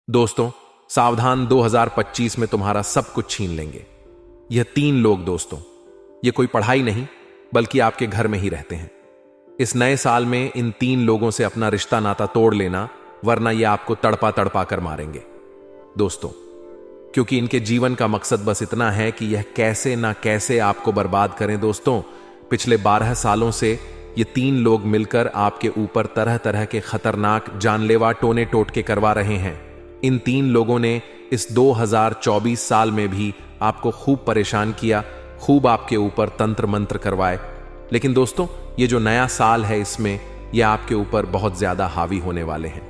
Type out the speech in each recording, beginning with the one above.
दोस्तों सावधान, 2025 में तुम्हारा सब कुछ छीन लेंगे। यह 3 लोग दोस्तों, ये कोई पढ़ाई नहीं बल्कि आपके घर में ही रहते हैं। इस नए साल में इन 3 लोगों से अपना रिश्ता नाता तोड़ लेना, वरना ये आपको तड़पा तड़पा कर मारेंगे दोस्तों, क्योंकि इनके जीवन का मकसद बस इतना है कि यह कैसे ना कैसे आपको बर्बाद करें। दोस्तों पिछले 12 सालों से ये 3 लोग मिलकर आपके ऊपर तरह तरह के खतरनाक जानलेवा टोने टोटके करवा रहे हैं। इन 3 लोगों ने इस 2024 साल में भी आपको खूब परेशान किया, खूब आपके ऊपर तंत्र मंत्र करवाए। लेकिन दोस्तों ये जो नया साल है, इसमें यह आपके ऊपर बहुत ज्यादा हावी होने वाले हैं।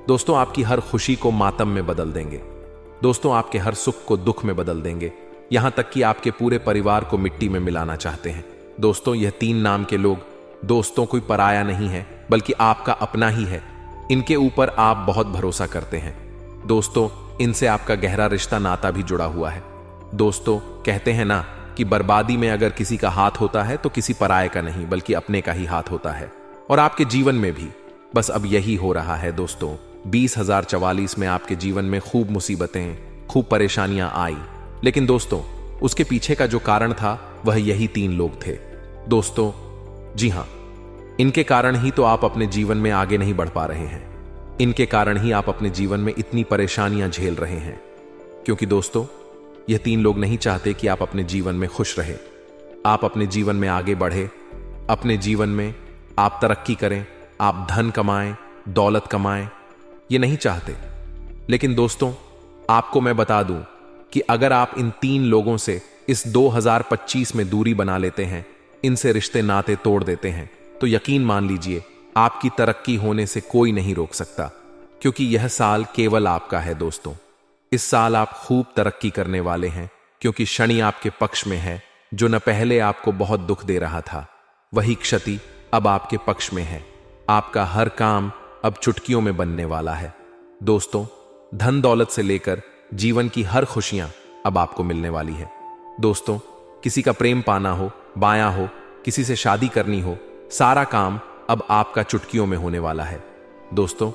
दोस्तों आपकी हर खुशी को मातम में बदल देंगे। दोस्तों आपके हर सुख को दुख में बदल देंगे, यहां तक कि आपके पूरे परिवार को मिट्टी में मिलाना चाहते हैं। दोस्तों यह 3 नाम के लोग दोस्तों कोई पराया नहीं है बल्कि आपका अपना ही है। इनके ऊपर आप बहुत भरोसा करते हैं दोस्तों, इनसे आपका गहरा रिश्ता नाता भी जुड़ा हुआ है। दोस्तों कहते हैं ना कि बर्बादी में अगर किसी का हाथ होता है तो किसी पराये का नहीं बल्कि अपने का ही हाथ होता है। और आपके जीवन में भी बस अब यही हो रहा है दोस्तों। 2044 में आपके जीवन में खूब मुसीबतें, खूब परेशानियां आई, लेकिन दोस्तों उसके पीछे का जो कारण था वह यही 3 लोग थे दोस्तों। जी हां, इनके कारण ही तो आप अपने जीवन में आगे नहीं बढ़ पा रहे हैं। इनके कारण ही आप अपने जीवन में इतनी परेशानियां झेल रहे हैं, क्योंकि दोस्तों यह 3 लोग नहीं चाहते कि आप अपने जीवन में खुश रहे, आप अपने जीवन में आगे बढ़े, अपने जीवन में आप तरक्की करें, आप धन कमाएं, दौलत कमाएं, ये नहीं चाहते। लेकिन दोस्तों आपको मैं बता दूं कि अगर आप इन 3 लोगों से इस 2025 में दूरी बना लेते हैं, इनसे रिश्ते नाते तोड़ देते हैं, तो यकीन मान लीजिए आपकी तरक्की होने से कोई नहीं रोक सकता, क्योंकि यह साल केवल आपका है दोस्तों। इस साल आप खूब तरक्की करने वाले हैं, क्योंकि शनि आपके पक्ष में है। जो न पहले आपको बहुत दुख दे रहा था, वही क्षति अब आपके पक्ष में है। आपका हर काम अब चुटकियों में बनने वाला है दोस्तों। धन दौलत से लेकर जीवन की हर खुशियां अब आपको मिलने वाली है दोस्तों। किसी का प्रेम पाना हो, बायां हो, किसी से शादी करनी हो, सारा काम अब आपका चुटकियों में होने वाला है दोस्तों।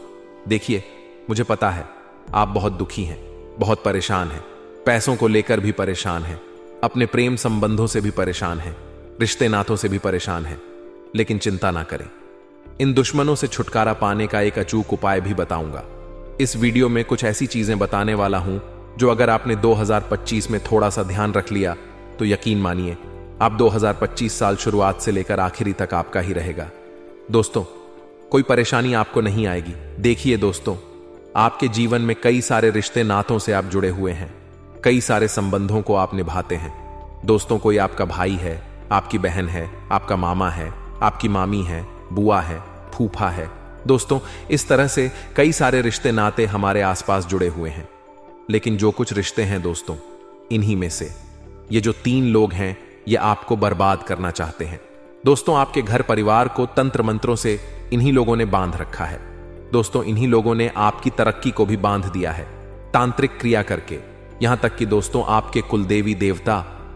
देखिए मुझे पता है आप बहुत दुखी हैं, बहुत परेशान हैं, पैसों को लेकर भी परेशान हैं, अपने प्रेम संबंधों से भी परेशान हैं, रिश्ते नातों से भी परेशान हैं। लेकिन चिंता ना करें, इन दुश्मनों से छुटकारा पाने का एक अचूक उपाय भी बताऊंगा। इस वीडियो में कुछ ऐसी चीजें बताने वाला हूं जो अगर आपने 2025 में थोड़ा सा ध्यान रख लिया तो यकीन मानिए आप 2025 साल शुरुआत से लेकर आखिरी तक आपका ही रहेगा दोस्तों। कोई परेशानी आपको नहीं आएगी। देखिए दोस्तों, आपके जीवन में कई सारे रिश्ते नातों से आप जुड़े हुए हैं, कई सारे संबंधों को आप निभाते हैं दोस्तों। कोई आपका भाई है, आपकी बहन है, आपका मामा है, आपकी मामी है, बुआ है, फूफा है दोस्तों। इस तरह से कई सारे रिश्ते नाते हमारे आसपास जुड़े हुए हैं। लेकिन जो कुछ रिश्ते हैं दोस्तों, इन्हीं में से ये जो 3 लोग हैं ये आपको बर्बाद करना चाहते हैं दोस्तों। आपके घर परिवार को तंत्र मंत्रों से इन्हीं लोगों ने बांध रखा है दोस्तों। इन्हीं लोगों ने आपकी तरक्की को भी बांध दिया है तांत्रिक क्रिया करके। यहां तक कि दोस्तों आपके कुलदेवी देवता,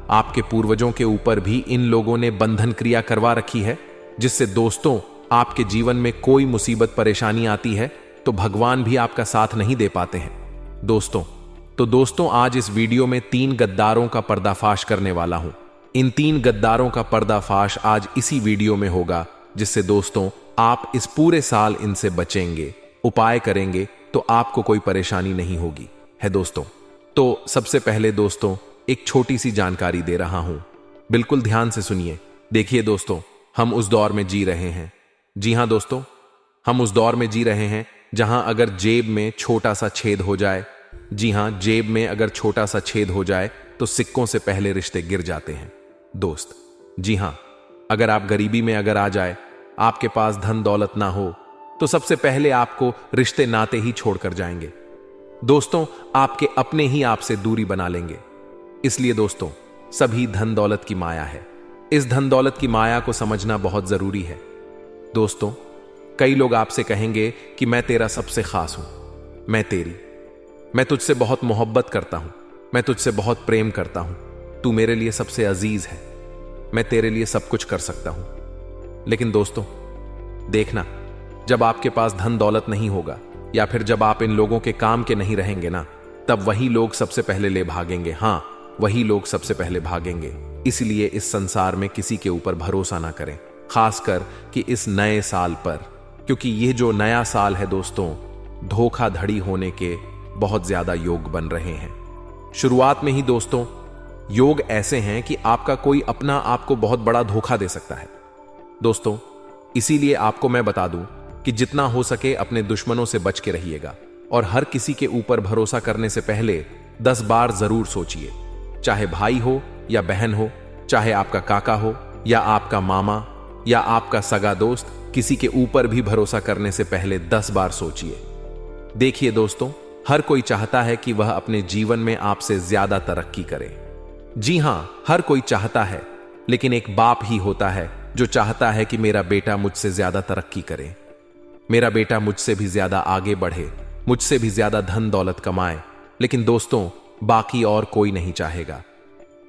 आपके पूर्वजों के ऊपर भी इन लोगों ने बंधन क्रिया करवा रखी है, जिससे दोस्तों आपके जीवन में कोई मुसीबत परेशानी आती है तो भगवान भी आपका साथ नहीं दे पाते हैं दोस्तों। तो दोस्तों आज इस वीडियो में 3 गद्दारों का पर्दाफाश करने वाला हूं। इन 3 गद्दारों का पर्दाफाश आज इसी वीडियो में होगा, जिससे दोस्तों आप इस पूरे साल इनसे बचेंगे, उपाय करेंगे तो आपको कोई परेशानी नहीं होगी है दोस्तों। तो सबसे पहले दोस्तों एक छोटी सी जानकारी दे रहा हूं, बिल्कुल ध्यान से सुनिए। देखिए दोस्तों, हम उस दौर में जी रहे हैं, जी हां दोस्तों, हम उस दौर में जी रहे हैं जहां अगर जेब में छोटा सा छेद हो जाए, जी हां जेब में अगर छोटा सा छेद हो जाए तो सिक्कों से पहले रिश्ते गिर जाते हैं दोस्त। जी हां, अगर आप गरीबी में अगर आ जाए, आपके पास धन दौलत ना हो, तो सबसे पहले आपको रिश्ते नाते ही छोड़कर जाएंगे दोस्तों। आपके अपने ही आपसे दूरी बना लेंगे। इसलिए दोस्तों सभी धन दौलत की माया है। इस धन दौलत की माया को समझना बहुत जरूरी है दोस्तों। कई लोग आपसे कहेंगे कि मैं तेरा सबसे खास हूं, मैं तेरी, मैं तुझसे बहुत मोहब्बत करता हूं, मैं तुझसे बहुत प्रेम करता हूं, तू मेरे लिए सबसे अजीज है, मैं तेरे लिए सब कुछ कर सकता हूं। लेकिन दोस्तों देखना, जब आपके पास धन दौलत नहीं होगा, या फिर जब आप इन लोगों के काम के नहीं रहेंगे ना, तब वही लोग सबसे पहले ले भागेंगे। हाँ, वही लोग सबसे पहले भागेंगे। इसलिए इस संसार में किसी के ऊपर भरोसा ना करें, खासकर कि इस नए साल पर, क्योंकि ये जो नया साल है दोस्तों, धोखाधड़ी होने के बहुत ज्यादा योग बन रहे हैं। शुरुआत में ही दोस्तों योग ऐसे हैं कि आपका कोई अपना आपको बहुत बड़ा धोखा दे सकता है दोस्तों। इसीलिए आपको मैं बता दूं कि जितना हो सके अपने दुश्मनों से बच के रहिएगा और हर किसी के ऊपर भरोसा करने से पहले 10 बार जरूर सोचिए। चाहे भाई हो या बहन हो, चाहे आपका काका हो या आपका मामा या आपका सगा दोस्त, किसी के ऊपर भी भरोसा करने से पहले 10 बार सोचिए। देखिए दोस्तों, हर कोई चाहता है कि वह अपने जीवन में आपसे ज्यादा तरक्की करे। जी हां, हर कोई चाहता है, लेकिन एक बाप ही होता है जो चाहता है कि मेरा बेटा मुझसे ज्यादा तरक्की करे, मेरा बेटा मुझसे भी ज्यादा आगे बढ़े, मुझसे भी ज्यादा धन दौलत कमाए। लेकिन दोस्तों, बाकी और कोई नहीं चाहेगा।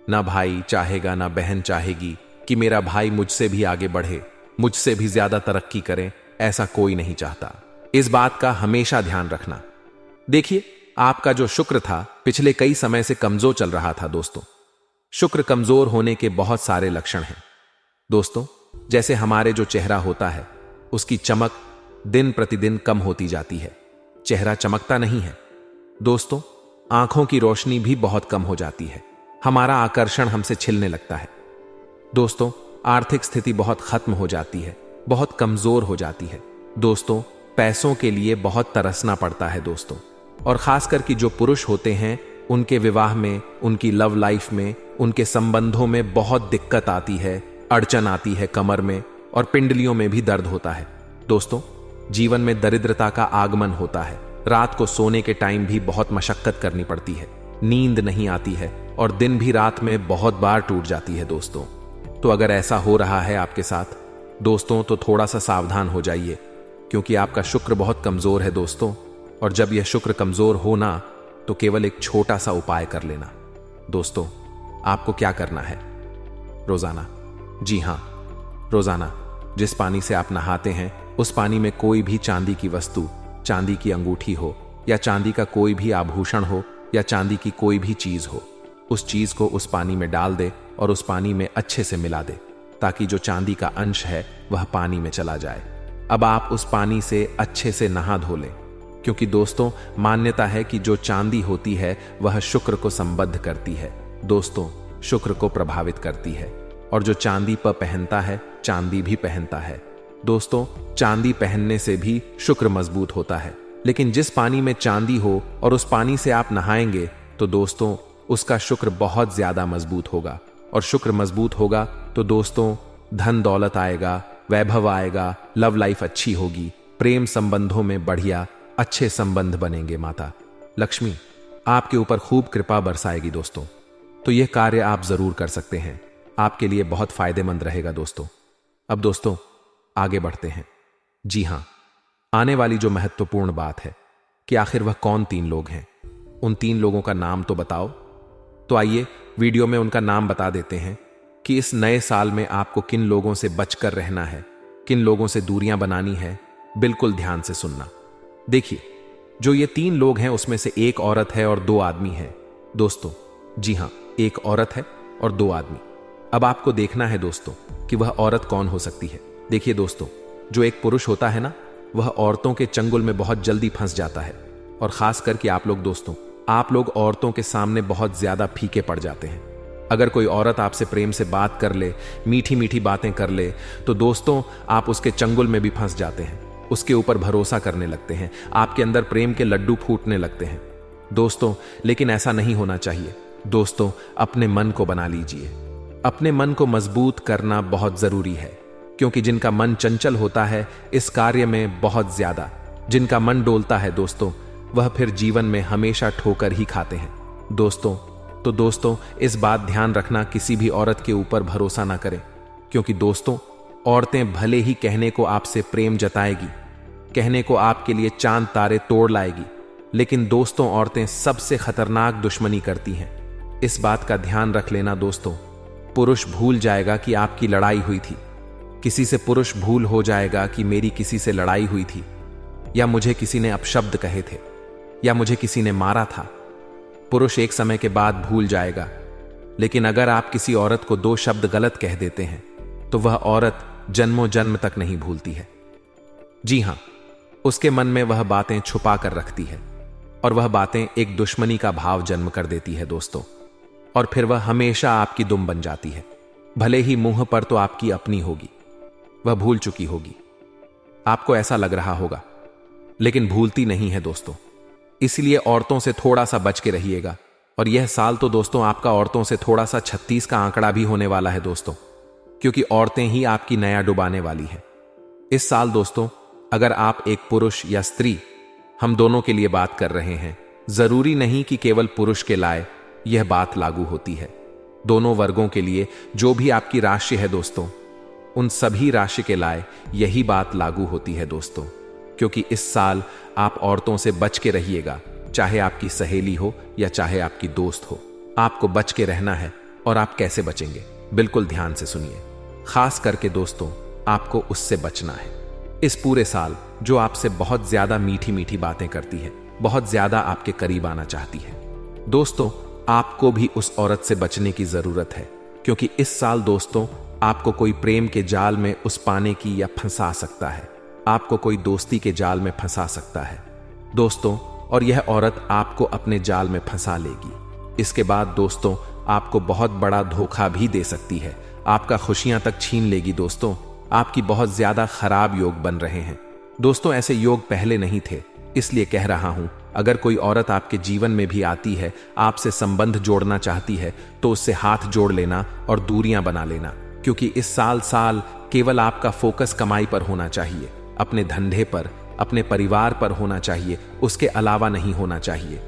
ना भाई चाहेगा, ना बहन चाहेगी कि मेरा भाई मुझसे भी आगे बढ़े, मुझसे भी ज्यादा तरक्की करे। ऐसा कोई नहीं चाहता। इस बात का हमेशा ध्यान रखना। देखिए, आपका जो शुक्र था पिछले कई समय से कमजोर चल रहा था दोस्तों। शुक्र कमजोर होने के बहुत सारे लक्षण हैं दोस्तों। जैसे हमारे जो चेहरा होता है उसकी चमक दिन प्रतिदिन कम होती जाती है। चेहरा चमकता नहीं है दोस्तों। आंखों की रोशनी भी बहुत कम हो जाती है। हमारा आकर्षण हमसे छिलने लगता है दोस्तों। आर्थिक स्थिति बहुत खत्म हो जाती है, बहुत कमजोर हो जाती है दोस्तों। पैसों के लिए बहुत तरसना पड़ता है दोस्तों। और खासकर कि जो पुरुष होते हैं उनके विवाह में, उनकी लव लाइफ में, उनके संबंधों में बहुत दिक्कत आती है, अड़चन आती है। कमर में और पिंडलियों में भी दर्द होता है दोस्तों। जीवन में दरिद्रता का आगमन होता है। रात को सोने के टाइम भी बहुत मशक्कत करनी पड़ती है, नींद नहीं आती है और दिन भी रात में बहुत बार टूट जाती है दोस्तों। तो अगर ऐसा हो रहा है आपके साथ दोस्तों, तो थोड़ा सा सावधान हो जाइए, क्योंकि आपका शुक्र बहुत कमजोर है दोस्तों। और जब यह शुक्र कमजोर हो ना, तो केवल एक छोटा सा उपाय कर लेना दोस्तों। आपको क्या करना है? रोजाना, जी हां, रोजाना जिस पानी से आप नहाते हैं उस पानी में कोई भी चांदी की वस्तु, चांदी की अंगूठी हो या चांदी का कोई भी आभूषण हो या चांदी की कोई भी चीज हो, उस चीज को उस पानी में डाल दे और उस पानी में अच्छे से मिला दे, ताकि जो चांदी का अंश है वह पानी में चला जाए। अब आप उस पानी से अच्छे से नहा धो लें, क्योंकि दोस्तों मान्यता है कि जो चांदी होती है वह शुक्र को संबद्ध करती है दोस्तों, शुक्र को प्रभावित करती है। और जो चांदी पर पहनता है चांदी भी पहनता है दोस्तों। चांदी पहनने से भी शुक्र मजबूत होता है। लेकिन जिस पानी में चांदी हो और उस पानी से आप नहाएंगे तो दोस्तों उसका शुक्र बहुत ज्यादा मजबूत होगा। और शुक्र मजबूत होगा तो दोस्तों धन दौलत आएगा, वैभव आएगा, लव लाइफ अच्छी होगी, प्रेम संबंधों में बढ़िया अच्छे संबंध बनेंगे। माता लक्ष्मी आपके ऊपर खूब कृपा बरसाएगी दोस्तों। तो यह कार्य आप जरूर कर सकते हैं, आपके लिए बहुत फायदेमंद रहेगा दोस्तों। अब दोस्तों आगे बढ़ते हैं। जी हां, आने वाली जो महत्वपूर्ण बात है कि आखिर वह कौन 3 लोग हैं, उन 3 लोगों का नाम तो बताओ। तो आइए वीडियो में उनका नाम बता देते हैं कि इस नए साल में आपको किन लोगों से बचकर रहना है, किन लोगों से दूरियां बनानी है। बिल्कुल ध्यान से सुनना। देखिए, जो ये 3 लोग हैं उसमें से एक औरत है और 2 आदमी हैं दोस्तों। जी हां, एक औरत है और 2 आदमी। अब आपको देखना है दोस्तों कि वह औरत कौन हो सकती है। देखिए दोस्तों, जो एक पुरुष होता है ना, वह औरतों के चंगुल में बहुत जल्दी फंस जाता है। और खास करके आप लोग दोस्तों, आप लोग औरतों के सामने बहुत ज्यादा फीके पड़ जाते हैं। अगर कोई औरत आपसे प्रेम से बात कर ले, मीठी मीठी बातें कर ले, तो दोस्तों आप उसके चंगुल में भी फंस जाते हैं, उसके ऊपर भरोसा करने लगते हैं, आपके अंदर प्रेम के लड्डू फूटने लगते हैं दोस्तों। लेकिन ऐसा नहीं होना चाहिए दोस्तों। अपने मन को बना लीजिए। अपने मन को मजबूत करना बहुत जरूरी है, क्योंकि जिनका मन चंचल होता है इस कार्य में बहुत ज्यादा, जिनका मन डोलता है दोस्तों, वह फिर जीवन में हमेशा ठोकर ही खाते हैं दोस्तों। तो दोस्तों इस बात ध्यान रखना, किसी भी औरत के ऊपर भरोसा ना करें, क्योंकि दोस्तों औरतें भले ही कहने को आपसे प्रेम जताएगी, कहने को आपके लिए चांद तारे तोड़ लाएगी, लेकिन दोस्तों औरतें सबसे खतरनाक दुश्मनी करती हैं। इस बात का ध्यान रख लेना दोस्तों। पुरुष भूल जाएगा कि आपकी लड़ाई हुई थी, किसी से पुरुष भूल हो जाएगा कि मेरी किसी से लड़ाई हुई थी, या मुझे किसी ने अपशब्द कहे थे, या मुझे किसी ने मारा था। पुरुष एक समय के बाद भूल जाएगा, लेकिन अगर आप किसी औरत को 2 शब्द गलत कह देते हैं तो वह औरत जन्मों जन्म तक नहीं भूलती है। जी हां, उसके मन में वह बातें छुपा कर रखती है, और वह बातें एक दुश्मनी का भाव जन्म कर देती है दोस्तों। और फिर वह हमेशा आपकी दुम बन जाती है। भले ही मुंह पर तो आपकी अपनी होगी, वह भूल चुकी होगी। आपको ऐसा लग रहा होगा, लेकिन भूलती नहीं है दोस्तों। इसलिए औरतों से थोड़ा सा बच के रहिएगा। और यह साल तो दोस्तों आपका औरतों से थोड़ा सा 36 का आंकड़ा भी होने वाला है दोस्तों, क्योंकि औरतें ही आपकी नया डुबाने वाली है इस साल दोस्तों। अगर आप एक पुरुष या स्त्री, हम दोनों के लिए बात कर रहे हैं, जरूरी नहीं कि केवल पुरुष के लाए यह बात लागू होती है। दोनों वर्गों के लिए, जो भी आपकी राशि है दोस्तों, उन सभी राशि के लाए यही बात लागू होती है दोस्तों। क्योंकि इस साल आप औरतों से बच के रहिएगा, चाहे आपकी सहेली हो या चाहे आपकी दोस्त हो। आपको बच के रहना है। और आप कैसे बचेंगे, बिल्कुल ध्यान से सुनिए। खास करके दोस्तों, आपको उससे बचना है इस पूरे साल जो आपसे बहुत ज्यादा मीठी मीठी बातें करती है, बहुत ज्यादा आपके करीब आना चाहती है। दोस्तों, आपको भी उस औरत से बचने की जरूरत है, क्योंकि इस साल दोस्तों आपको कोई प्रेम के जाल में उस पाने की या फंसा सकता है। आपको कोई दोस्ती के जाल में फंसा सकता है दोस्तों, और यह औरत आपको अपने जाल में फंसा लेगी। इसके बाद दोस्तों आपको बहुत बड़ा धोखा भी दे सकती है, आपका खुशियां तक छीन लेगी दोस्तों। आपकी बहुत ज्यादा खराब योग बन रहे हैं दोस्तों। ऐसे योग पहले नहीं थे, इसलिए कह रहा हूं, अगर कोई औरत आपके जीवन में भी आती है, आपसे संबंध जोड़ना चाहती है, तो उससे हाथ जोड़ लेना और दूरियां बना लेना। क्योंकि इस साल केवल आपका फोकस कमाई पर होना चाहिए, अपने धंधे पर, अपने परिवार पर होना चाहिए, उसके अलावा नहीं होना चाहिए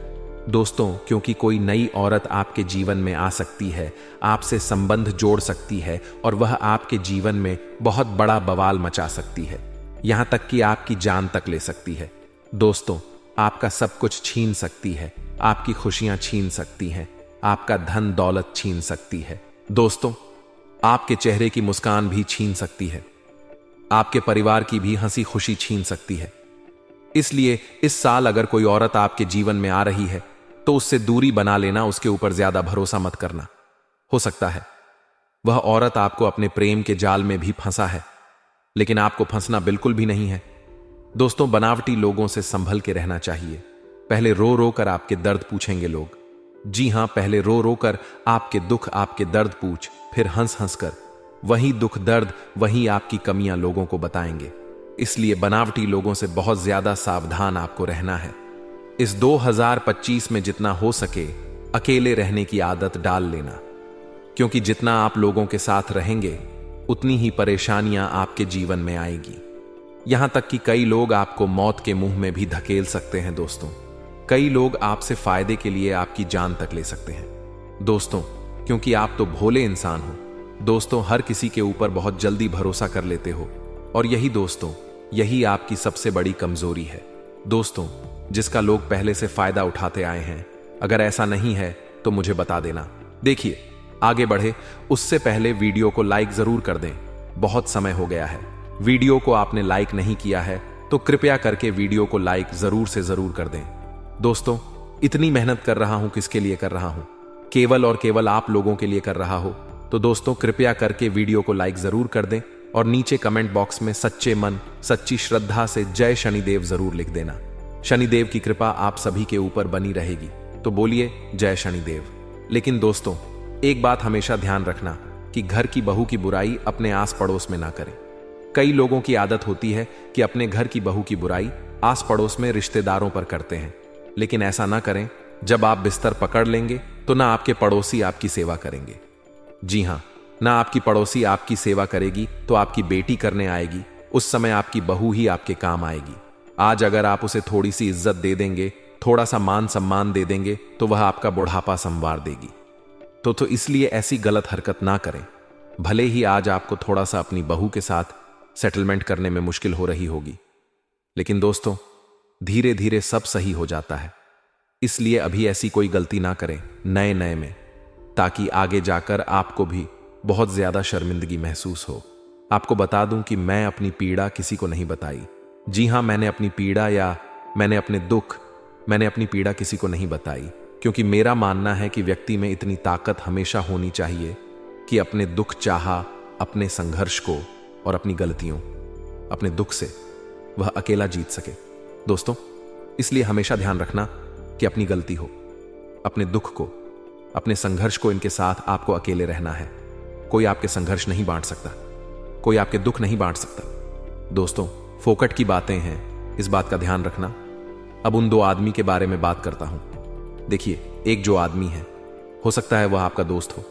दोस्तों। क्योंकि कोई नई औरत आपके जीवन में आ सकती है, आपसे संबंध जोड़ सकती है, और वह आपके जीवन में बहुत बड़ा बवाल मचा सकती है, यहां तक कि आपकी जान तक ले सकती है दोस्तों। आपका सब कुछ छीन सकती है, आपकी खुशियां छीन सकती हैं, आपका धन दौलत छीन सकती है दोस्तों। आपके चेहरे की मुस्कान भी छीन सकती है, आपके परिवार की भी हंसी खुशी छीन सकती है। इसलिए इस साल अगर कोई औरत आपके जीवन में आ रही है, तो उससे दूरी बना लेना, उसके ऊपर ज्यादा भरोसा मत करना। हो सकता है वह औरत आपको अपने प्रेम के जाल में भी फंसा है, लेकिन आपको फंसना बिल्कुल भी नहीं है दोस्तों। बनावटी लोगों से संभल के रहना चाहिए। पहले रो रो कर आपके दर्द पूछेंगे लोग। जी हां, पहले रो रो कर आपके दुख, आपके दर्द पूछ, फिर हंस हंस कर वही दुख दर्द, वही आपकी कमियां लोगों को बताएंगे। इसलिए बनावटी लोगों से बहुत ज्यादा सावधान आपको रहना है। इस 2025 में जितना हो सके अकेले रहने की आदत डाल लेना, क्योंकि जितना आप लोगों के साथ रहेंगे उतनी ही परेशानियां आपके जीवन में आएगी। यहां तक कि कई लोग आपको मौत के मुंह में भी धकेल सकते हैं दोस्तों। कई लोग आपसे फायदे के लिए आपकी जान तक ले सकते हैं दोस्तों, क्योंकि आप तो भोले इंसान हो दोस्तों। हर किसी के ऊपर बहुत जल्दी भरोसा कर लेते हो, और यही दोस्तों, यही आपकी सबसे बड़ी कमजोरी है दोस्तों, जिसका लोग पहले से फायदा उठाते आए हैं। अगर ऐसा नहीं है तो मुझे बता देना। देखिए, आगे बढ़े उससे पहले वीडियो को लाइक जरूर कर दें। बहुत समय हो गया है, वीडियो को आपने लाइक नहीं किया है, तो कृपया करके वीडियो को लाइक जरूर से जरूर कर दें दोस्तों। इतनी मेहनत कर रहा हूं, किसके लिए कर रहा हूं? केवल और केवल आप लोगों के लिए कर रहा हो। तो दोस्तों कृपया करके वीडियो को लाइक जरूर कर दें, और नीचे कमेंट बॉक्स में सच्चे मन, सच्ची श्रद्धा से जय शनिदेव जरूर लिख देना। शनिदेव की कृपा आप सभी के ऊपर बनी रहेगी, तो बोलिए जय शनिदेव। लेकिन दोस्तों एक बात हमेशा ध्यान रखना कि घर की बहू की बुराई अपने आस पड़ोस में ना करें। कई लोगों की आदत होती है कि अपने घर की बहू की बुराई आस पड़ोस में रिश्तेदारों पर करते हैं, लेकिन ऐसा ना करें। जब आप बिस्तर पकड़ लेंगे तो ना आपके पड़ोसी आपकी सेवा करेंगे। जी हां, ना आपकी पड़ोसी आपकी सेवा करेगी तो आपकी बेटी करने आएगी। उस समय आपकी बहू ही आपके काम आएगी। आज अगर आप उसे थोड़ी सी इज्जत दे देंगे, थोड़ा सा मान सम्मान दे देंगे, तो वह आपका बुढ़ापा संवार देगी। तो इसलिए ऐसी गलत हरकत ना करें। भले ही आज आपको थोड़ा सा अपनी बहू के साथ सेटलमेंट करने में मुश्किल हो रही होगी, लेकिन दोस्तों धीरे धीरे सब सही हो जाता है। इसलिए अभी ऐसी कोई गलती ना करें नए नए में, ताकि आगे जाकर आपको भी बहुत ज्यादा शर्मिंदगी महसूस हो। आपको बता दूं कि मैं अपनी पीड़ा किसी को नहीं बताई, जी हां, मैंने अपनी पीड़ा या मैंने अपने दुख, मैंने अपनी पीड़ा किसी को नहीं बताई, क्योंकि मेरा मानना है कि व्यक्ति में इतनी ताकत हमेशा होनी चाहिए कि अपने दुख चाहा, अपने संघर्ष को और अपनी गलतियों, अपने दुख से वह अकेला जीत सके। दोस्तों, इसलिए हमेशा ध्यान रखना कि अपनी गलती हो, अपने दुख को, अपने संघर्ष को, इनके साथ आपको अकेले रहना है। कोई आपके संघर्ष नहीं बांट सकता, कोई आपके दुख नहीं बांट सकता। दोस्तों, फोकट की बातें हैं, इस बात का ध्यान रखना। अब उन दो आदमी के बारे में बात करता हूं। देखिए, एक जो आदमी है, हो सकता है वह आपका दोस्त हो,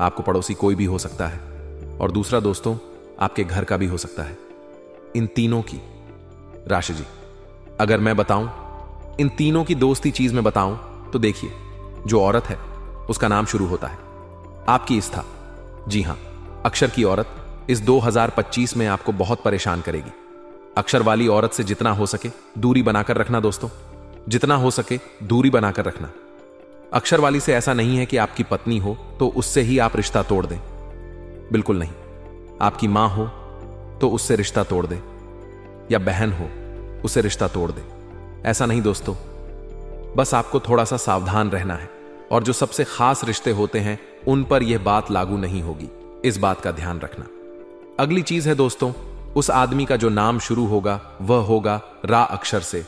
आपको पड़ोसी कोई भी हो सकता है, और दूसरा दोस्तों आपके घर का भी हो सकता है। इन तीनों की राशि जी, अगर मैं बताऊं, इन तीनों की दोस्ती चीज में बताऊं तो देखिए, जो औरत है उसका नाम शुरू होता है आपकी स्था। जी हां, अक्षर की औरत इस 2025 में आपको बहुत परेशान करेगी। अक्षर वाली औरत से जितना हो सके दूरी बनाकर रखना दोस्तों, जितना हो सके दूरी बनाकर रखना। अक्षर वाली से ऐसा नहीं है कि आपकी पत्नी हो तो उससे ही आप रिश्ता तोड़ दें, बिल्कुल नहीं। आपकी मां हो तो उससे रिश्ता तोड़ दें, या बहन हो उससे रिश्ता तोड़ दें, ऐसा नहीं दोस्तों। बस आपको थोड़ा सा सावधान रहना है, और जो सबसे खास रिश्ते होते हैं उन पर यह बात लागू नहीं होगी, इस बात का ध्यान रखना। अगली चीज है दोस्तों, उस आदमी का जो नाम शुरू होगा वह होगा रा अक्षर से।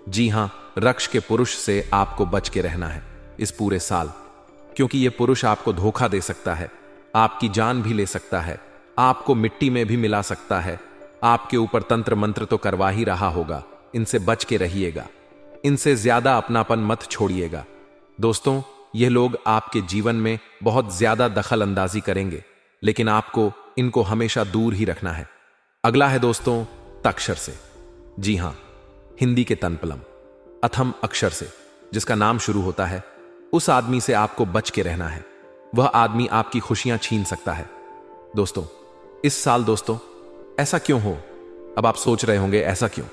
जी हां, रक्ष के पुरुष से आपको बच के रहना है इस पूरे साल, क्योंकि यह पुरुष आपको धोखा दे सकता है, आपकी जान भी ले सकता है, आपको मिट्टी में भी मिला सकता है, आपके ऊपर तंत्र मंत्र तो करवा ही रहा होगा। इनसे बच के रहिएगा, इनसे ज्यादा अपनापन मत छोड़िएगा। दोस्तों, ये लोग आपके जीवन में बहुत ज्यादा दखल अंदाजी करेंगे, लेकिन आपको इनको हमेशा दूर ही रखना है। अगला है दोस्तों तक्षर से। जी हां, हिंदी के तनपलम अथम अक्षर से, जिसका नाम शुरू होता है, उस आदमी से आपको बच के रहना है। वह आदमी आपकी खुशियां छीन सकता है। दोस्तों, इस साल दोस्तों ऐसा क्यों हो? अब आप सोच रहे होंगे ऐसा क्यों,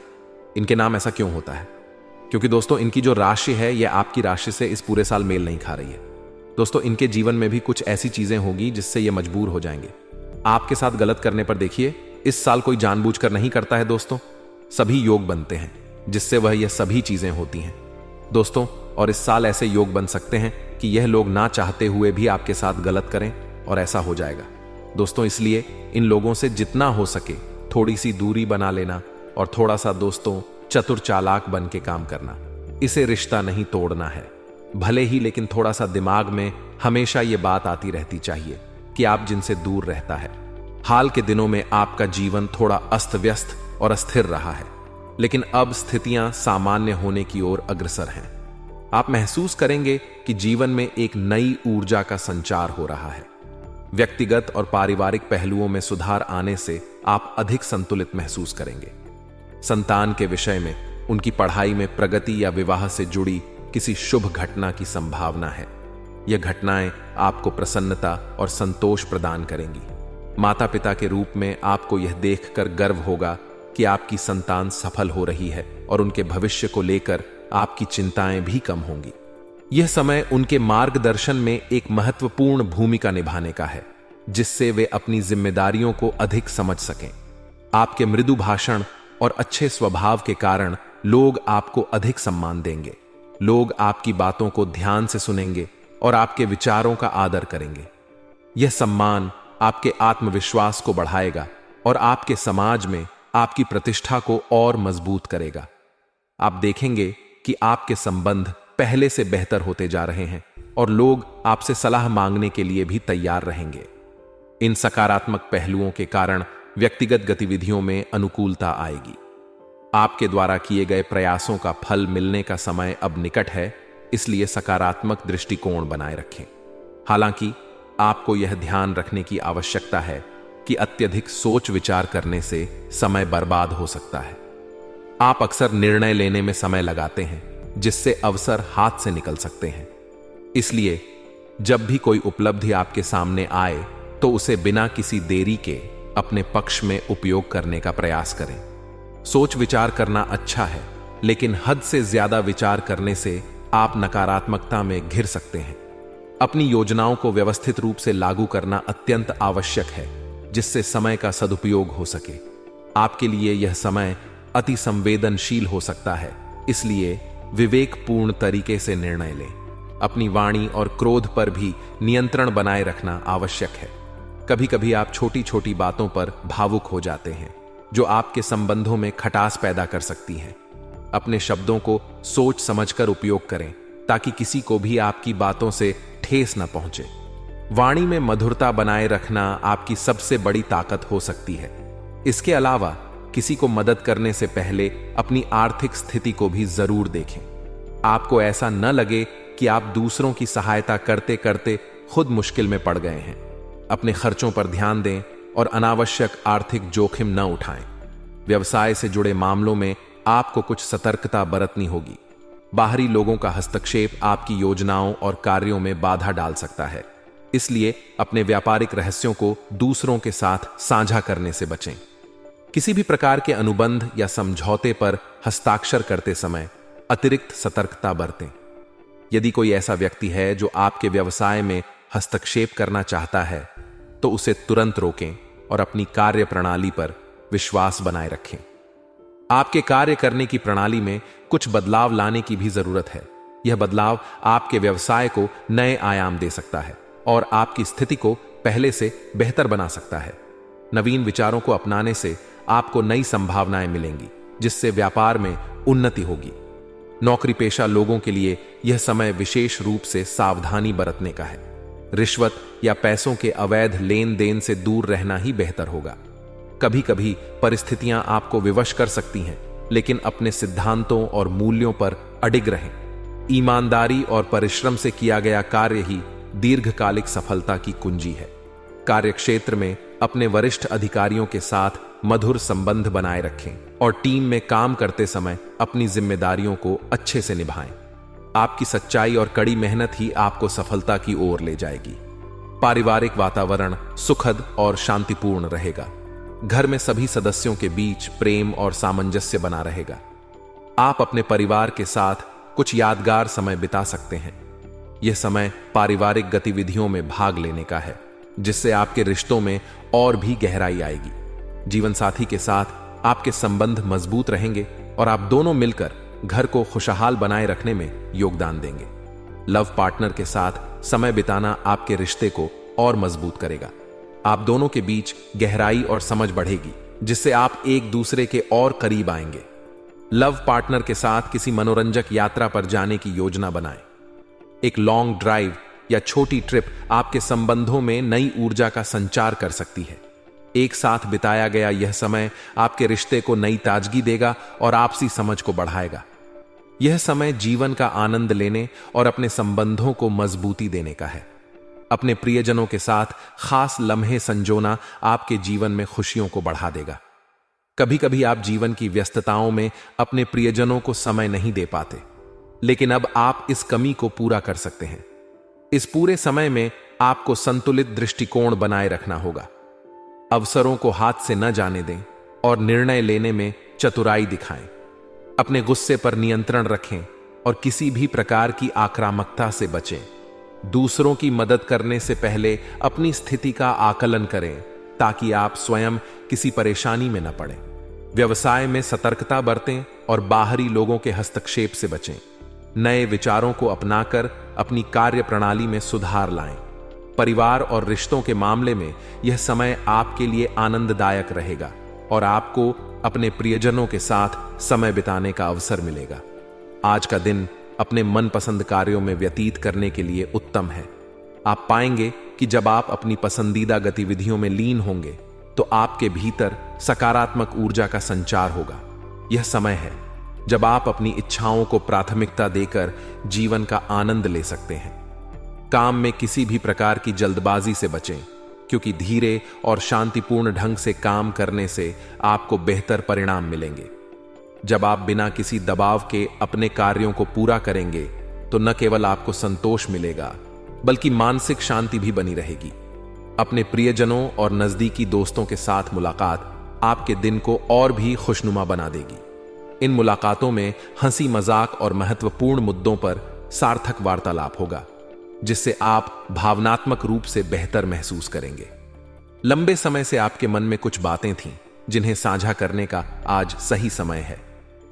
इनके नाम ऐसा क्यों होता है? क्योंकि दोस्तों इनकी जो राशि है यह आपकी राशि से इस पूरे साल मेल नहीं खा रही है। दोस्तों, इनके जीवन में भी कुछ ऐसी चीजें होंगी जिससे ये मजबूर हो जाएंगे आपके साथ गलत करने पर। देखिए, इस साल कोई जानबूझकर नहीं करता है दोस्तों, सभी योग बनते हैं जिससे वह यह सभी चीजें होती हैं दोस्तों। और इस साल ऐसे योग बन सकते हैं कि यह लोग ना चाहते हुए भी आपके साथ गलत करें, और ऐसा हो जाएगा दोस्तों। इसलिए इन लोगों से जितना हो सके थोड़ी सी दूरी बना लेना, और थोड़ा सा दोस्तों चतुर चालाक बन के काम करना। इसे रिश्ता नहीं तोड़ना है भले ही, लेकिन थोड़ा सा दिमाग में हमेशा यह बात आती रहती चाहिए कि आप जिनसे दूर रहता है। हाल के दिनों में आपका जीवन थोड़ा अस्त व्यस्त और अस्थिर रहा है, लेकिन अब स्थितियां सामान्य होने की ओर अग्रसर हैं। आप महसूस करेंगे कि जीवन में एक नई ऊर्जा का संचार हो रहा है। व्यक्तिगत और पारिवारिक पहलुओं में सुधार आने से आप अधिक संतुलित महसूस करेंगे। संतान के विषय में, उनकी पढ़ाई में प्रगति या विवाह से जुड़ी किसी शुभ घटना की संभावना है। यह घटनाएं आपको प्रसन्नता और संतोष प्रदान करेंगी। माता पिता के रूप में आपको यह देखकर गर्व होगा कि आपकी संतान सफल हो रही है, और उनके भविष्य को लेकर आपकी चिंताएं भी कम होंगी। यह समय उनके मार्गदर्शन में एक महत्वपूर्ण भूमिका निभाने का है, जिससे वे अपनी जिम्मेदारियों को अधिक समझ सकें। आपके मृदु भाषण और अच्छे स्वभाव के कारण लोग आपको अधिक सम्मान देंगे। लोग आपकी बातों को ध्यान से सुनेंगे और आपके विचारों का आदर करेंगे। यह सम्मान आपके आत्मविश्वास को बढ़ाएगा और आपके समाज में आपकी प्रतिष्ठा को और मजबूत करेगा। आप देखेंगे कि आपके संबंध पहले से बेहतर होते जा रहे हैं, और लोग आपसे सलाह मांगने के लिए भी तैयार रहेंगे। इन सकारात्मक पहलुओं के कारण व्यक्तिगत गतिविधियों में अनुकूलता आएगी। आपके द्वारा किए गए प्रयासों का फल मिलने का समय अब निकट है, इसलिए सकारात्मक दृष्टिकोण बनाए रखें। हालांकि आपको यह ध्यान रखने की आवश्यकता है कि अत्यधिक सोच विचार करने से समय बर्बाद हो सकता है। आप अक्सर निर्णय लेने में समय लगाते हैं, जिससे अवसर हाथ से निकल सकते हैं। इसलिए जब भी कोई उपलब्धि आपके सामने आए तो उसे बिना किसी देरी के अपने पक्ष में उपयोग करने का प्रयास करें। सोच विचार करना अच्छा है, लेकिन हद से ज्यादा विचार करने से आप नकारात्मकता में घिर सकते हैं। अपनी योजनाओं को व्यवस्थित रूप से लागू करना अत्यंत आवश्यक है, जिससे समय का सदुपयोग हो सके। आपके लिए यह समय अति संवेदनशील हो सकता है, इसलिए विवेकपूर्ण तरीके से निर्णय लें। अपनी वाणी और क्रोध पर भी नियंत्रण बनाए रखना आवश्यक है। कभी कभी आप छोटी छोटी बातों पर भावुक हो जाते हैं, जो आपके संबंधों में खटास पैदा कर सकती हैं। अपने शब्दों को सोच समझकर उपयोग करें, ताकि किसी को भी आपकी बातों से ठेस न पहुंचे। वाणी में मधुरता बनाए रखना आपकी सबसे बड़ी ताकत हो सकती है। इसके अलावा किसी को मदद करने से पहले अपनी आर्थिक स्थिति को भी जरूर देखें। आपको ऐसा न लगे कि आप दूसरों की सहायता करते करते खुद मुश्किल में पड़ गए हैं। अपने खर्चों पर ध्यान दें और अनावश्यक आर्थिक जोखिम न उठाएं। व्यवसाय से जुड़े मामलों में आपको कुछ सतर्कता बरतनी होगी। बाहरी लोगों का हस्तक्षेप आपकी योजनाओं और कार्यों में बाधा डाल सकता है, इसलिए अपने व्यापारिक रहस्यों को दूसरों के साथ साझा करने से बचें। किसी भी प्रकार के अनुबंध या समझौते पर हस्ताक्षर करते समय अतिरिक्त सतर्कता बरतें। यदि कोई ऐसा व्यक्ति है जो आपके व्यवसाय में हस्तक्षेप करना चाहता है, तो उसे तुरंत रोकें और अपनी कार्य प्रणाली पर विश्वास बनाए रखें। आपके कार्य करने की प्रणाली में कुछ बदलाव लाने की भी जरूरत है। यह बदलाव आपके व्यवसाय को नए आयाम दे सकता है और आपकी स्थिति को पहले से बेहतर बना सकता है। नवीन विचारों को अपनाने से आपको नई संभावनाएं मिलेंगी, जिससे व्यापार में उन्नति होगी। नौकरी पेशा लोगों के लिए यह समय विशेष रूप से सावधानी बरतने का है। रिश्वत या पैसों के अवैध लेन देन से दूर रहना ही बेहतर होगा। कभी कभी परिस्थितियां आपको विवश कर सकती हैं, लेकिन अपने सिद्धांतों और मूल्यों पर अडिग रहें। ईमानदारी और परिश्रम से किया गया कार्य ही दीर्घकालिक सफलता की कुंजी है। कार्यक्षेत्र में अपने वरिष्ठ अधिकारियों के साथ मधुर संबंध बनाए रखें और टीम में काम करते समय अपनी जिम्मेदारियों को अच्छे से निभाएं। आपकी सच्चाई और कड़ी मेहनत ही आपको सफलता की ओर ले जाएगी। पारिवारिक वातावरण सुखद और शांतिपूर्ण रहेगा। घर में सभी सदस्यों के बीच प्रेम और सामंजस्य बना रहेगा। आप अपने परिवार के साथ कुछ यादगार समय बिता सकते हैं। यह समय पारिवारिक गतिविधियों में भाग लेने का है, जिससे आपके रिश्तों में और भी गहराई आएगी। जीवन साथी के साथ आपके संबंध मजबूत रहेंगे और आप दोनों मिलकर घर को खुशहाल बनाए रखने में योगदान देंगे। लव पार्टनर के साथ समय बिताना आपके रिश्ते को और मजबूत करेगा। आप दोनों के बीच गहराई और समझ बढ़ेगी, जिससे आप एक दूसरे के और करीब आएंगे। लव पार्टनर के साथ किसी मनोरंजक यात्रा पर जाने की योजना बनाएं। एक लॉन्ग ड्राइव या छोटी ट्रिप आपके संबंधों में नई ऊर्जा का संचार कर सकती है। एक साथ बिताया गया यह समय आपके रिश्ते को नई ताजगी देगा और आपसी समझ को बढ़ाएगा। यह समय जीवन का आनंद लेने और अपने संबंधों को मजबूती देने का है। अपने प्रियजनों के साथ खास लम्हे संजोना आपके जीवन में खुशियों को बढ़ा देगा। कभी कभी आप जीवन की व्यस्तताओं में अपने प्रियजनों को समय नहीं दे पाते, लेकिन अब आप इस कमी को पूरा कर सकते हैं। इस पूरे समय में आपको संतुलित दृष्टिकोण बनाए रखना होगा। अवसरों को हाथ से न जाने दें और निर्णय लेने में चतुराई दिखाएं। अपने गुस्से पर नियंत्रण रखें और किसी भी प्रकार की आक्रामकता से बचें। दूसरों की मदद करने से पहले अपनी स्थिति का आकलन करें, ताकि आप स्वयं किसी परेशानी में न पड़ें। व्यवसाय में सतर्कता बरतें और बाहरी लोगों के हस्तक्षेप से बचें। नए विचारों को अपनाकर अपनी कार्य प्रणाली में सुधार लाएं। परिवार और रिश्तों के मामले में यह समय आपके लिए आनंददायक रहेगा और आपको अपने प्रियजनों के साथ समय बिताने का अवसर मिलेगा। आज का दिन अपने मनपसंद कार्यों में व्यतीत करने के लिए उत्तम है। आप पाएंगे कि जब आप अपनी पसंदीदा गतिविधियों में लीन होंगे, तो आपके भीतर सकारात्मक ऊर्जा का संचार होगा। यह समय है जब आप अपनी इच्छाओं को प्राथमिकता देकर जीवन का आनंद ले सकते हैं। काम में किसी भी प्रकार की जल्दबाजी से बचें, क्योंकि धीरे और शांतिपूर्ण ढंग से काम करने से आपको बेहतर परिणाम मिलेंगे। जब आप बिना किसी दबाव के अपने कार्यों को पूरा करेंगे, तो न केवल आपको संतोष मिलेगा, बल्कि मानसिक शांति भी बनी रहेगी। अपने प्रियजनों और नजदीकी दोस्तों के साथ मुलाकात आपके दिन को और भी खुशनुमा बना देगी। इन मुलाकातों में हंसी मजाक और महत्वपूर्ण मुद्दों पर सार्थक वार्तालाप होगा, जिससे आप भावनात्मक रूप से बेहतर महसूस करेंगे। लंबे समय से आपके मन में कुछ बातें थीं जिन्हें साझा करने का आज सही समय है।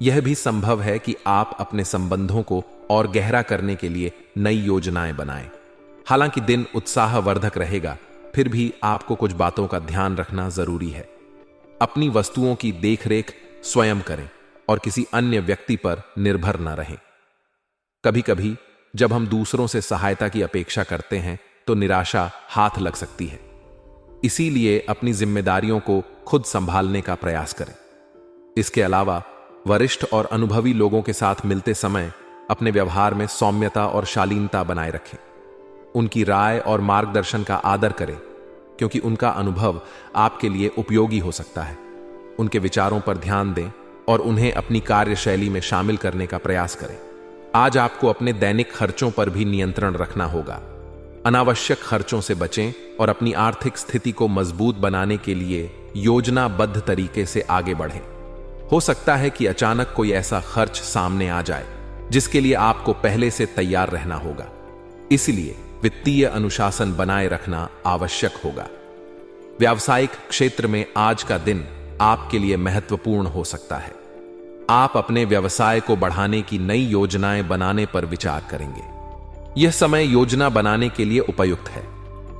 यह भी संभव है कि आप अपने संबंधों को और गहरा करने के लिए नई योजनाएं बनाएं। हालांकि दिन उत्साहवर्धक रहेगा, फिर भी आपको कुछ बातों का ध्यान रखना जरूरी है। अपनी वस्तुओं की देखरेख स्वयं करें और किसी अन्य व्यक्ति पर निर्भर न रहें। कभी कभी जब हम दूसरों से सहायता की अपेक्षा करते हैं तो निराशा हाथ लग सकती है। इसीलिए अपनी जिम्मेदारियों को खुद संभालने का प्रयास करें। इसके अलावा वरिष्ठ और अनुभवी लोगों के साथ मिलते समय अपने व्यवहार में सौम्यता और शालीनता बनाए रखें। उनकी राय और मार्गदर्शन का आदर करें, क्योंकि उनका अनुभव आपके लिए उपयोगी हो सकता है। उनके विचारों पर ध्यान दें और उन्हें अपनी कार्यशैली में शामिल करने का प्रयास करें। आज आपको अपने दैनिक खर्चों पर भी नियंत्रण रखना होगा। अनावश्यक खर्चों से बचें और अपनी आर्थिक स्थिति को मजबूत बनाने के लिए योजनाबद्ध तरीके से आगे बढ़ें। हो सकता है कि अचानक कोई ऐसा खर्च सामने आ जाए जिसके लिए आपको पहले से तैयार रहना होगा। इसलिए वित्तीय अनुशासन बनाए रखना आवश्यक होगा। व्यावसायिक क्षेत्र में आज का दिन आपके लिए महत्वपूर्ण हो सकता है। आप अपने व्यवसाय को बढ़ाने की नई योजनाएं बनाने पर विचार करेंगे। यह समय योजना बनाने के लिए उपयुक्त है,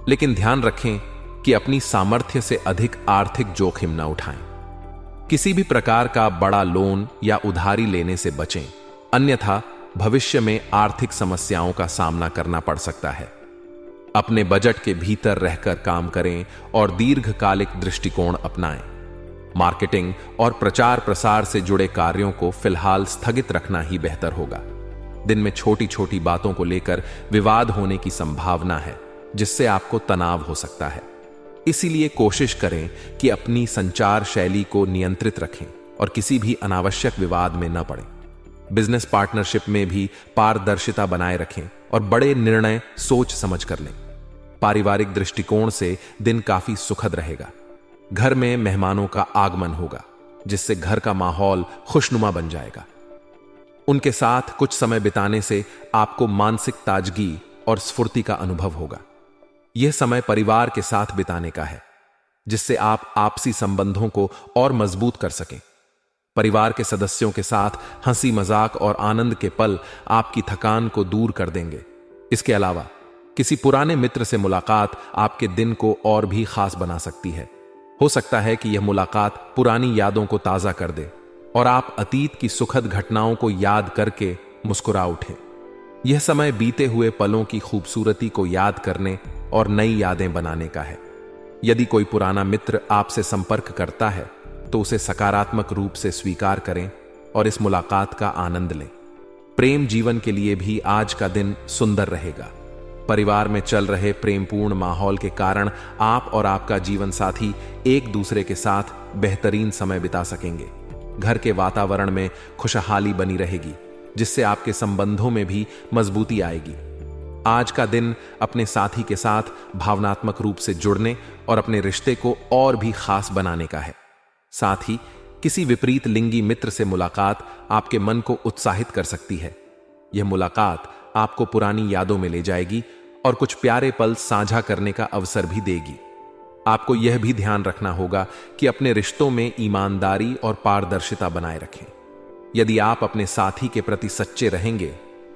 लेकिन ध्यान रखें कि अपनी सामर्थ्य से अधिक आर्थिक जोखिम न उठाएं। किसी भी प्रकार का बड़ा लोन या उधारी लेने से बचें, अन्यथा भविष्य में आर्थिक समस्याओं का सामना करना पड़ सकता है। अपने बजट के भीतर रहकर काम करें और दीर्घकालिक दृष्टिकोण अपनाएं। मार्केटिंग और प्रचार प्रसार से जुड़े कार्यों को फिलहाल स्थगित रखना ही बेहतर होगा। दिन में छोटी छोटी बातों को लेकर विवाद होने की संभावना है, जिससे आपको तनाव हो सकता है। इसीलिए कोशिश करें कि अपनी संचार शैली को नियंत्रित रखें और किसी भी अनावश्यक विवाद में न पड़ें। बिजनेस पार्टनरशिप में भी पारदर्शिता बनाए रखें और बड़े निर्णय सोच समझ कर लें। पारिवारिक दृष्टिकोण से दिन काफी सुखद रहेगा। घर में मेहमानों का आगमन होगा, जिससे घर का माहौल खुशनुमा बन जाएगा। उनके साथ कुछ समय बिताने से आपको मानसिक ताजगी और स्फूर्ति का अनुभव होगा। यह समय परिवार के साथ बिताने का है, जिससे आप आपसी संबंधों को और मजबूत कर सकें। परिवार के सदस्यों के साथ हंसी मजाक और आनंद के पल आपकी थकान को दूर कर देंगे। इसके अलावा किसी पुराने मित्र से मुलाकात आपके दिन को और भी खास बना सकती है। हो सकता है कि यह मुलाकात पुरानी यादों को ताजा कर दे और आप अतीत की सुखद घटनाओं को याद करके मुस्कुरा उठें। यह समय बीते हुए पलों की खूबसूरती को याद करने और नई यादें बनाने का है। यदि कोई पुराना मित्र आपसे संपर्क करता है तो उसे सकारात्मक रूप से स्वीकार करें और इस मुलाकात का आनंद लें। प्रेम जीवन के लिए भी आज का दिन सुंदर रहेगा। परिवार में चल रहे प्रेमपूर्ण माहौल के कारण आप और आपका जीवन साथी एक दूसरे के साथ बेहतरीन समय बिता सकेंगे। घर के वातावरण में खुशहाली बनी रहेगी, जिससे आपके संबंधों में भी मजबूती आएगी। आज का दिन अपने साथी के साथ भावनात्मक रूप से जुड़ने और अपने रिश्ते को और भी खास बनाने का है। साथ ही किसी विपरीत लिंगी मित्र से मुलाकात आपके मन को उत्साहित कर सकती है। यह मुलाकात आपको पुरानी यादों में ले जाएगी और कुछ प्यारे पल साझा करने का अवसर भी देगी। आपको यह भी ध्यान रखना होगा कि अपने रिश्तों में ईमानदारी और पारदर्शिता बनाए रखें। यदि आप अपने साथी के प्रति सच्चे रहेंगे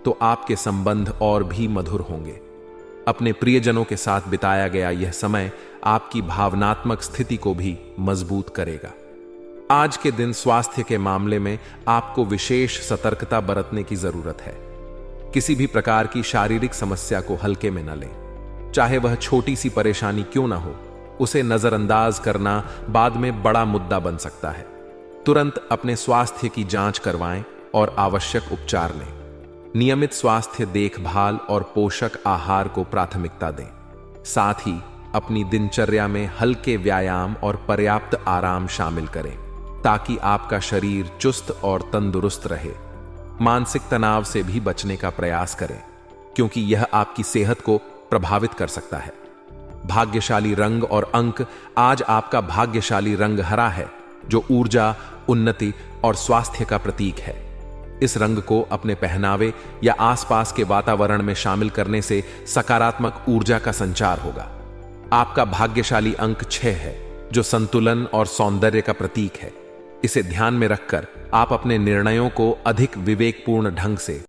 तो आपके संबंध और भी मधुर होंगे। अपने प्रियजनों के साथ बिताया गया यह समय आपकी भावनात्मक स्थिति को भी मजबूत करेगा। आज के दिन स्वास्थ्य के मामले में आपको विशेष सतर्कता बरतने की जरूरत है। किसी भी प्रकार की शारीरिक समस्या को हल्के में न लें। चाहे वह छोटी सी परेशानी क्यों ना हो, उसे नजरअंदाज करना बाद में बड़ा मुद्दा बन सकता है। तुरंत अपने स्वास्थ्य की जांच करवाएं और आवश्यक उपचार लें। नियमित स्वास्थ्य देखभाल और पोषक आहार को प्राथमिकता दें। साथ ही अपनी दिनचर्या में हल्के व्यायाम और पर्याप्त आराम शामिल करें, ताकि आपका शरीर चुस्त और तंदुरुस्त रहे। मानसिक तनाव से भी बचने का प्रयास करें, क्योंकि यह आपकी सेहत को प्रभावित कर सकता है। भाग्यशाली रंग और अंक। आज आपका भाग्यशाली रंग हरा है, जो ऊर्जा, उन्नति और स्वास्थ्य का प्रतीक है। इस रंग को अपने पहनावे या आसपास के वातावरण में शामिल करने से सकारात्मक ऊर्जा का संचार होगा। आपका भाग्यशाली अंक 6 है, जो संतुलन और सौंदर्य का प्रतीक है। इसे ध्यान में रखकर आप अपने निर्णयों को अधिक विवेकपूर्ण ढंग से